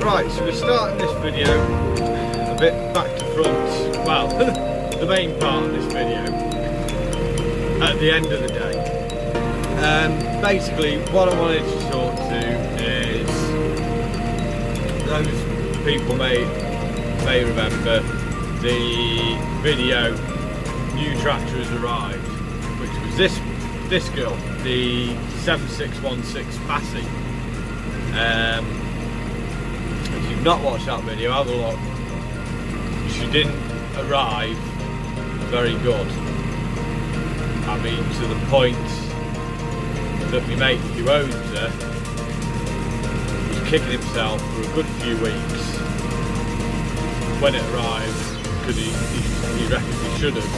Right, so we're starting this video a bit back to front, well, the main part of this video, at the end of the day. Basically, what I wanted to talk to is, those people may remember the video, New Tractor Has Arrived, which was this girl, the 7616 Massey. If you've not watched that video, have a look. She didn't arrive very good. I mean, to the point that my mate who owns her was kicking himself for a good few weeks when it arrived, because he reckons he should have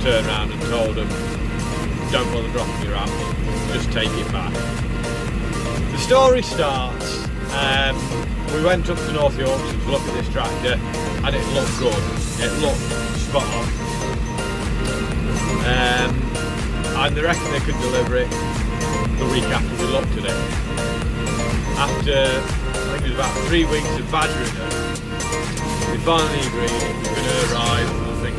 turned around and told him, don't bother dropping your apple, just take it back. The story starts, we went up to North Yorkshire to look at this tractor and it looked good, it looked spot on. And they reckon they could deliver it the week after we looked at it. After, I think it was about 3 weeks of badgering her, we finally agreed it was going to arrive, I think,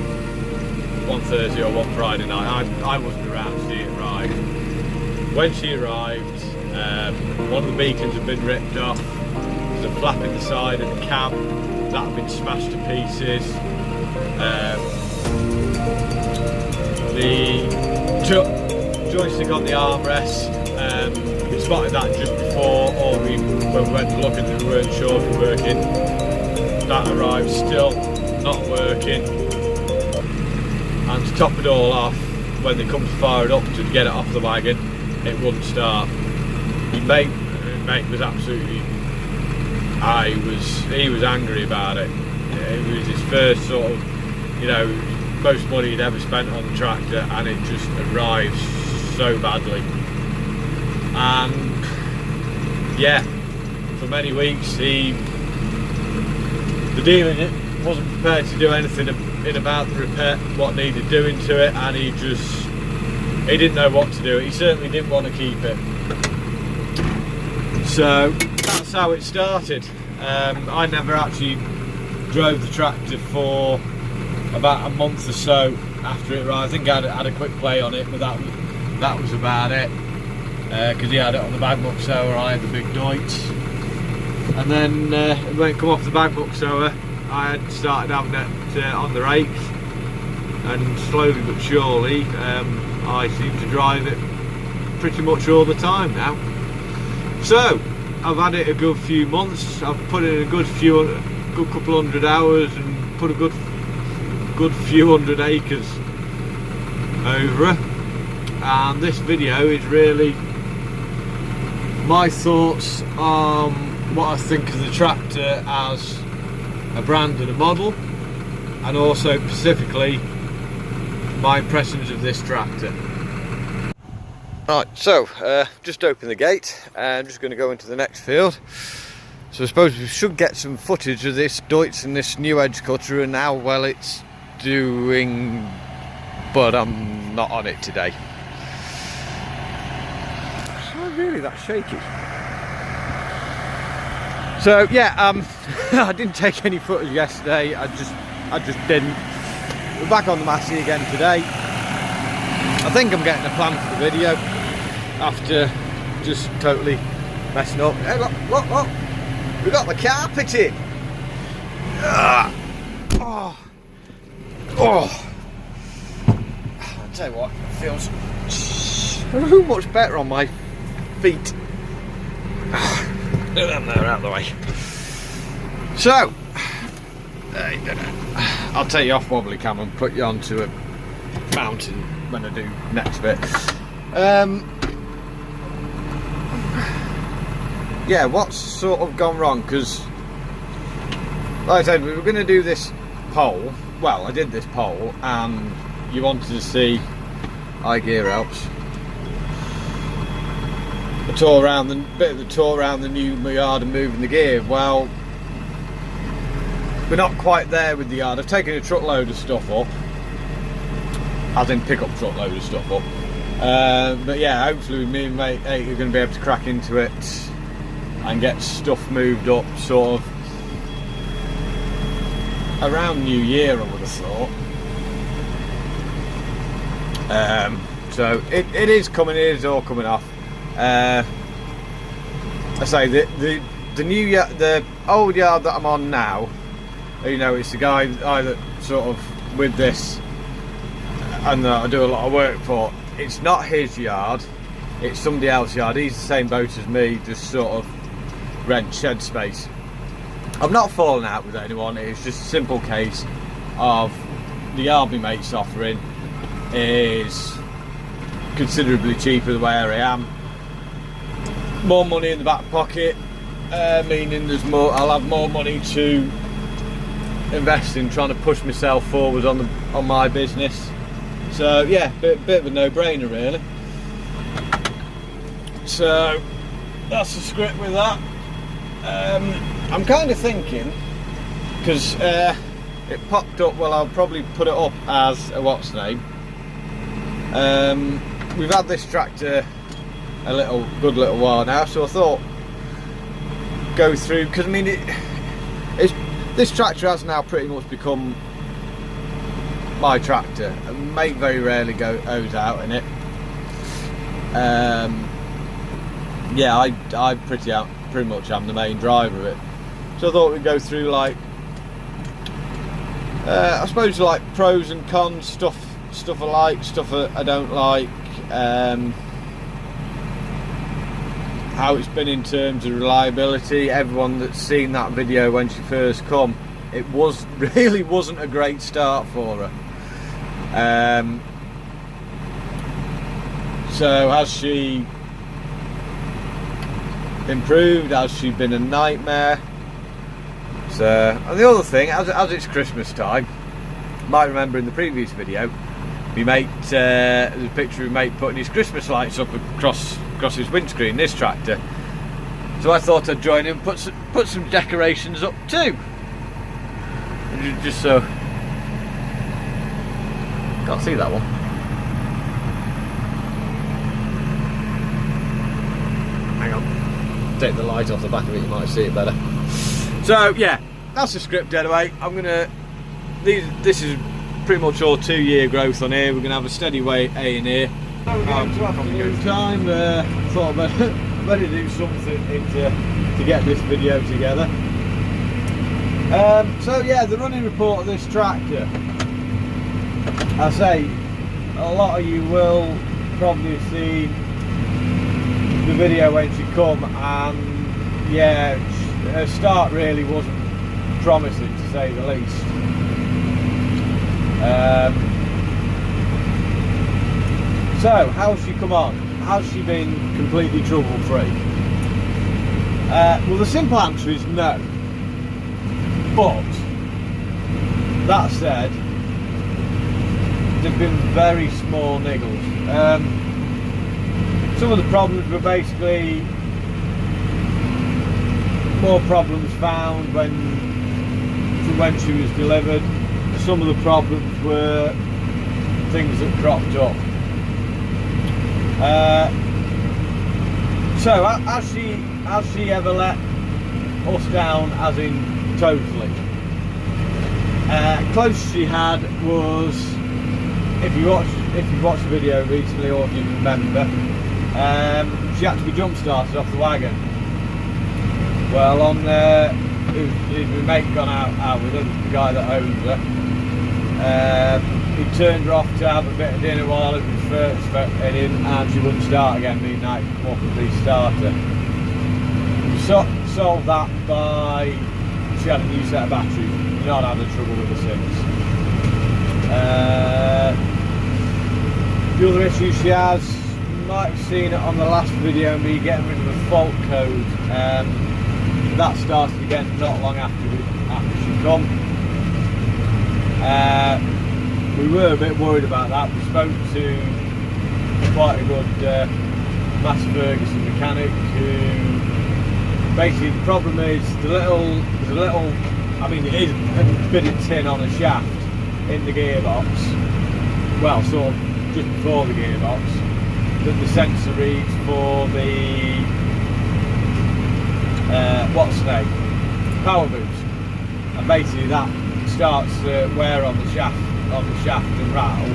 one Thursday or one Friday night. I wasn't around to see it arrive. When she arrived, one of the beacons had been ripped off, there's a flap in the side of the cab that had been smashed to pieces. The joystick on the armrest, we spotted that just before, or when we went to look at it, we weren't sure if it was working. That arrived still not working, and to top it all off, when they come to fire it up to get it off the wagon, it wouldn't start. My mate was absolutely, he was angry about it. It was his first sort of, most money he'd ever spent on the tractor, and it just arrived so badly. And yeah, for many weeks the dealer wasn't prepared to do anything about the repair, what needed doing to it, and he didn't know what to do. He certainly didn't want to keep it. So that's how it started. I never actually drove the tractor for about a month or so after it arrived. I think I had a quick play on it, but that was about it, because he had it on the bag muck sower, I had the big Deutz, and then when it come off the bag muck sower, I had started having it on the rakes, and slowly but surely I seem to drive it pretty much all the time now. So I've had it a good few months, I've put in a good couple hundred hours and put a good few hundred acres over it, and this video is really my thoughts on what I think of the tractor as a brand and a model, and also specifically my impressions of this tractor. Right, so just open the gate and I'm just going to go into the next field. So I suppose we should get some footage of this Deutz and this new edge cutter and how well it's doing, but I'm not on it today. It's not really that shaky. So yeah, I didn't take any footage yesterday. I just didn't. We're back on the Massey again today. I think I'm getting a plan for the video after just totally messing up. Hey, look! We got the carpet in. Oh. I'll tell you what, it feels so much better on my feet. Get them there out of the way. So, I'll take you off wobbly cam and put you onto a mountain when I do next bit. Yeah, what's sort of gone wrong? Because, like I said, we were going to do this poll. Well, I did this poll, and you wanted to see high gear helps. A tour around bit of the tour around the new yard and moving the gear. Well, we're not quite there with the yard. I've taken a truckload of stuff up, as in pick up truckload of stuff up. But yeah, hopefully me and mate are going to be able to crack into it and get stuff moved up sort of around New Year, I would have thought. So it is coming, it is all coming off. I say the old yard that I'm on now, you know, it's the guy that sort of with this and that I do a lot of work for. It's not his yard, it's somebody else's yard. He's the same boat as me, just sort of rent shed space. I've not fallen out with anyone, it's just a simple case of the yard my mate's offering is considerably cheaper than where I am. More money in the back pocket, meaning there's more. I'll have more money to invest in trying to push myself forward on my business. So yeah, bit of a no-brainer really. So that's the script with that. I'm kind of thinking, because it popped up, well, I'll probably put it up as a what's name. We've had this tractor a good little while now, so I thought go through, because I mean this tractor has now pretty much become my tractor. Mate very rarely goes out in it. Yeah, I pretty much am the main driver of it. So I thought we'd go through like I suppose like pros and cons, stuff I like, stuff I don't like, how it's been in terms of reliability. Everyone that's seen that video when she first come, it really wasn't a great start for her. So has she improved? Has she been a nightmare? So, and the other thing, as it's Christmas time, you might remember in the previous video, my mate, there's a picture of my mate putting his Christmas lights up across his windscreen, this tractor. So I thought I'd join him, put some decorations up too. Just so, can't see that one. Hang on, take the light off the back of it, you might see it better. So yeah, that's the script anyway. This is pretty much all 2-year growth on here. We're going to have a steady way A in here. So we're going to afternoon time. Thought I'd better do something to get this video together. So yeah, the running report of this tractor. I say, a lot of you will probably see the video when she come, and yeah, her start really wasn't promising, to say the least. So, how's she come on? Has she been completely trouble-free? Well, the simple answer is no. But, that said, there have been very small niggles. Some of the problems were basically more problems found when she was delivered. Some of the problems were things that cropped up. So has she ever let us down, as in totally? Closest she had was, if you watched the video recently, or if you remember, she had to be jump started off the wagon. Well, on my mate gone out with her, the guy that owns her. He turned her off to have a bit of dinner while it was first heading, and she wouldn't start again. Me and I come up and restart her. We solved that by, she had a new set of batteries. Not had any trouble with her since. The other issue she has, you might have seen it on the last video, me getting rid of the fault code. That started again not long after she come. We were a bit worried about that. We spoke to quite a good Massey mechanic, who basically, the problem is there's a little, I mean it is a bit of tin on a shaft in the gearbox, well sort of just before the gearbox, that the sensor reads for the what's the name, power boost, and basically that starts to wear on the shaft and rattle.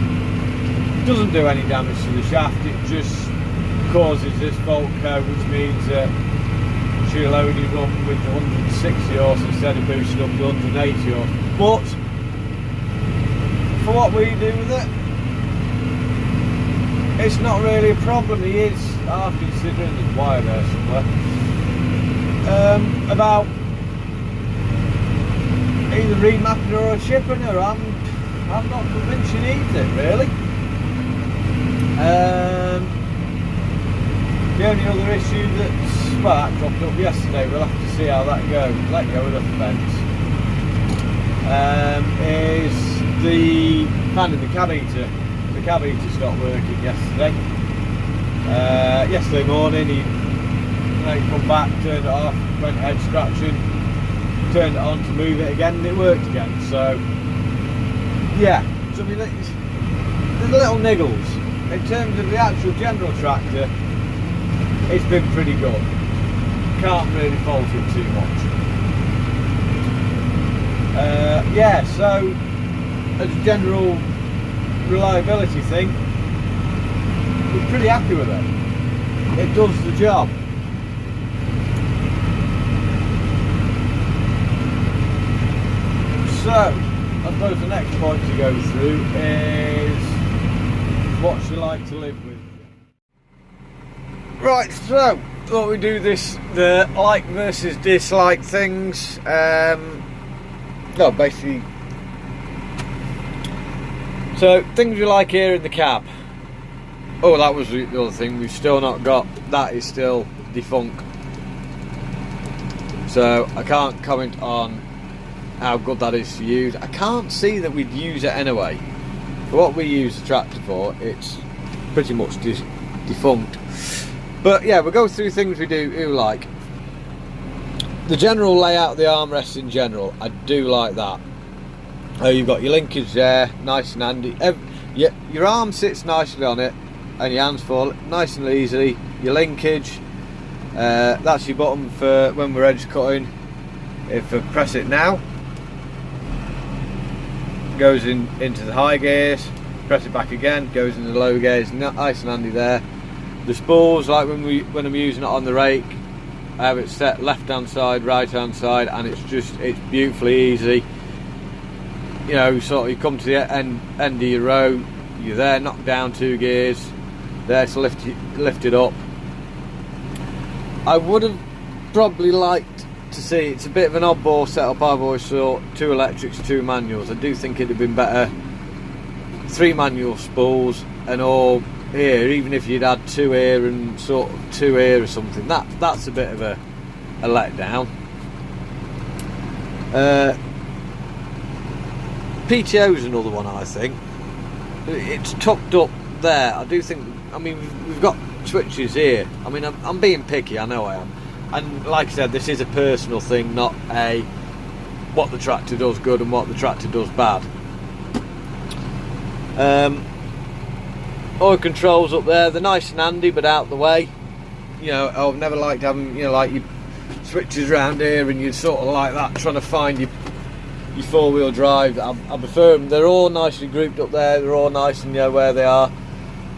Doesn't do any damage to the shaft, it just causes this fault code, which means that she'll only run with 160 horse instead of boosting up to 180 horse. But for what we do with it, it's not really a problem. He is half considering there's wire there somewhere. About either remapping her or chipping her. I'm not convinced she needs it really. The only other issue that's, well, that cropped up yesterday, we'll have to see how that goes. Let go of the fence. Is the fan in the cab heater. The cab heater stopped working yesterday. Yesterday morning he come back, turned it off, went head scratching, turned it on to move it again, and it worked again. So yeah, so I mean, there's little niggles. In terms of the actual general tractor, it's been pretty good. Can't really fault it too much. Yeah, so as a general reliability thing, we're pretty happy with it. It does the job. So, I suppose the next point to go through is what you like to live with. Right, so what we do the like versus dislike things. No, basically. So things we like here in the cab. Oh, that was the other thing we've still not got. That is still defunct. So I can't comment on how good that is to use. I can't see that we'd use it anyway. For what we use the tractor for, it's pretty much defunct. But yeah, we'll go through things we do like. The general layout of the armrest in general, I do like that. You've got your linkage there, nice and handy. Your arm sits nicely on it, and your hands fall nice and easily. Your linkage, that's your button for when we're edge cutting. If I press it now, goes into the high gears. Press it back again, goes into the low gears. Nice and handy there. The spools, like when I'm using it on the rake, I have it set left hand side, right hand side, and it's beautifully easy. You know, sort of you come to the end of your row, you're there, knock down 2 gears, there to lift it up. I would have probably liked to see, it's a bit of an oddball setup. I've always thought 2 electrics, 2 manuals. I do think it'd have been better 3 manual spools and all here, even if you'd had 2 here and sort of 2 here or something. That's a bit of a letdown. PTO's another one, I think. It's tucked up there. I do think, I mean, we've got switches here. I mean, I'm being picky, I know I am. And like I said, this is a personal thing, not a what the tractor does good and what the tractor does bad. Oil controls up there, they're nice and handy but out the way. You know, I've never liked having, you know, like your switches around here and you're sort of like that trying to find your 4-wheel drive. I prefer them. They're all nicely grouped up there, they're all nice and you know where they are.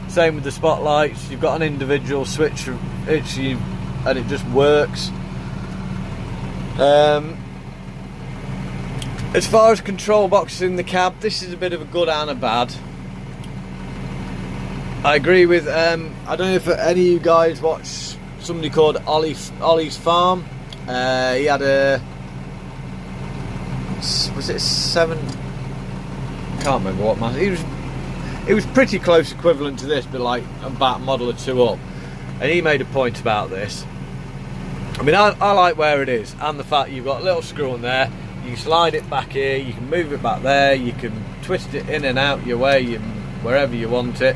Same with the spotlights, you've got an individual switch and it just works. As far as control boxes in the cab, this is a bit of a good and a bad. I agree with, I don't know if any of you guys watch somebody called Ollie's Farm. He had a, was it 7? Can't remember what Massey. It was pretty close equivalent to this, but like about a model or 2 up. And he made a point about this. I mean, I like where it is, and the fact you've got a little screw in there. You can slide it back here, you can move it back there, you can twist it in and out your way, wherever you want it.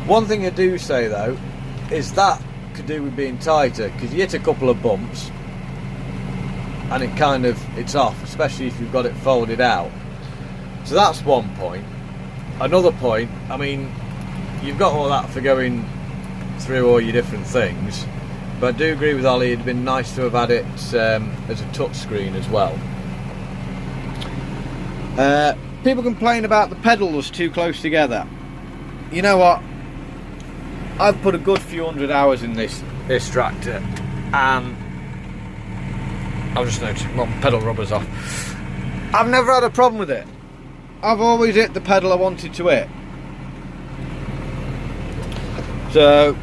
One thing I do say though, is that could do with being tighter, because you hit a couple of bumps, and it's off, especially if you've got it folded out. So that's one point. Another point, I mean, you've got all that for going through all your different things. But I do agree with Ollie, it'd been nice to have had it as a touch screen as well. People complain about the pedals too close together. You know what? I've put a good few hundred hours in this tractor, and I've just noticed my pedal rubber's off. I've never had a problem with it. I've always hit the pedal I wanted to hit. So,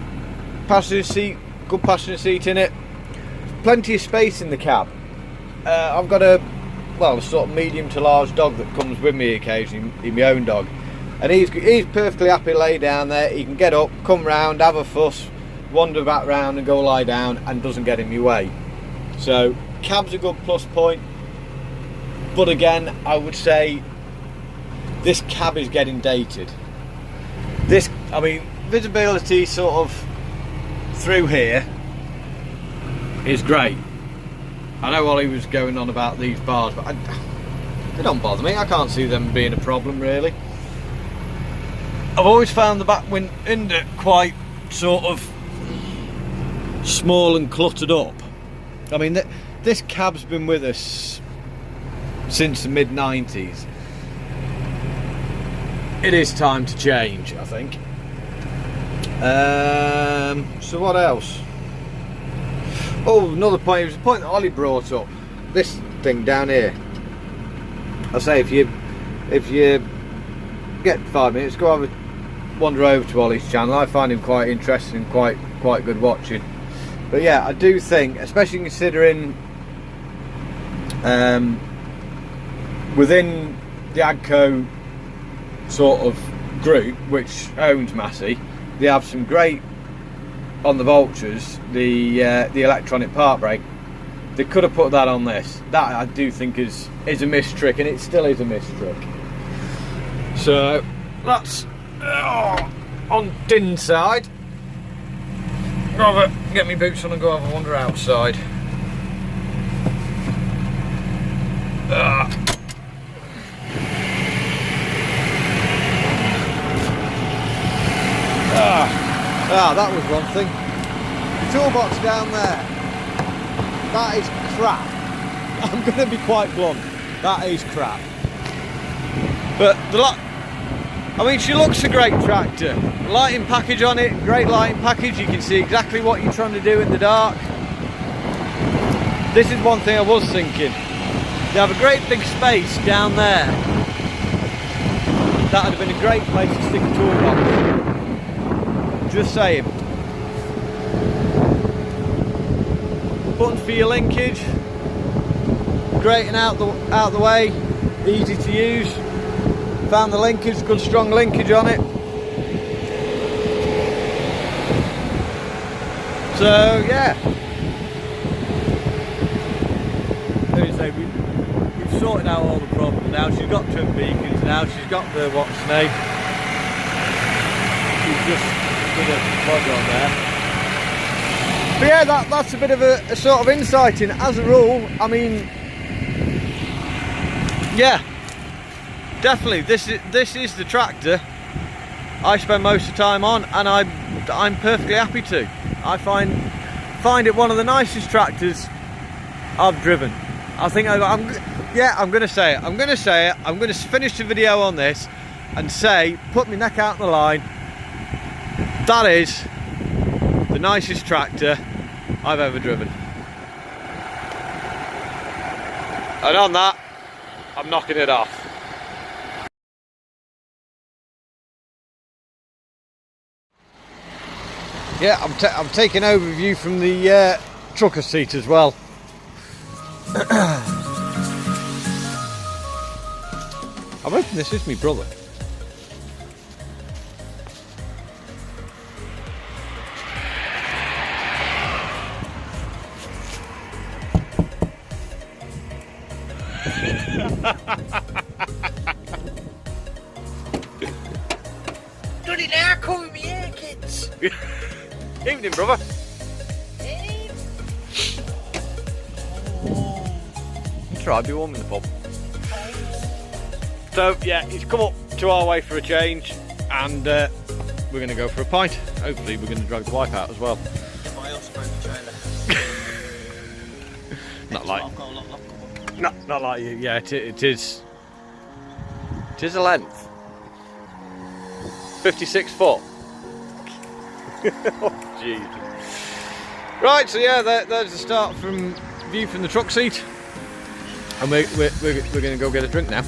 passenger seat, good passenger seat in it. Plenty of space in the cab. I've got a sort of medium to large dog that comes with me occasionally, my own dog. And he's perfectly happy to lay down there. He can get up, come round, have a fuss, wander back round and go lie down, and doesn't get in my way. So, cab's a good plus point. But again, I would say this cab is getting dated. Visibility sort of through here is great. I know Ollie was going on about these bars, but they don't bother me. I can't see them being a problem really. I've always found the back window quite sort of small and cluttered up. I mean, this cab's been with us since the mid-90s. It is time to change, I think. So what else? Oh, another point. It was a point that Ollie brought up. This thing down here. I say if you get 5 minutes, go have a wander over to Ollie's channel. I find him quite interesting and quite good watching. But yeah, I do think, especially considering within the Agco sort of group which owns Massey, they have some great, on the Vultures, the electronic park brake. They could have put that on this. That I do think is a missed trick, and it still is a missed trick. So that's on the inside. Get me boots on and go have a wander outside. That was one thing. The toolbox down there, that is crap. I'm going to be quite blunt. That is crap. But she looks a great tractor. Lighting package on it, great lighting package. You can see exactly what you're trying to do in the dark. This is one thing I was thinking. They have a great big space down there. That would have been a great place to stick a toolbox. Just saying. Buttons for your linkage. Great and out the way. Easy to use. Found the linkage, good strong linkage on it. So yeah. We've sorted out all the problems now. She's got trim beacons now. She's got the what's name. She's just put a plug on there. But yeah, that's a bit of a sort of insight in. As a rule, I mean, yeah, definitely this is the tractor I spend most of the time on, and I'm perfectly happy to. I find it one of the nicest tractors I've driven. I think I'm going to say it. I'm going to finish the video on this and say, put my neck out on the line. That is the nicest tractor I've ever driven. And on that, I'm knocking it off. Yeah, I'm taking overview from the trucker seat as well. I'm hoping this is my brother. Done it now, come with me here, kids. Evening, brother. Hey. Try be warm in the pub. So yeah, he's come up to our way for a change, and we're going to go for a pint. Hopefully we're going to drag the wife out as well. I also broke the trailer. Not like, I've got a lot of not like you. Yeah, it is. It is a length. 56 foot. Oh, jeez. Right, so yeah, there's the start from view from the truck seat, and we're going to go get a drink now.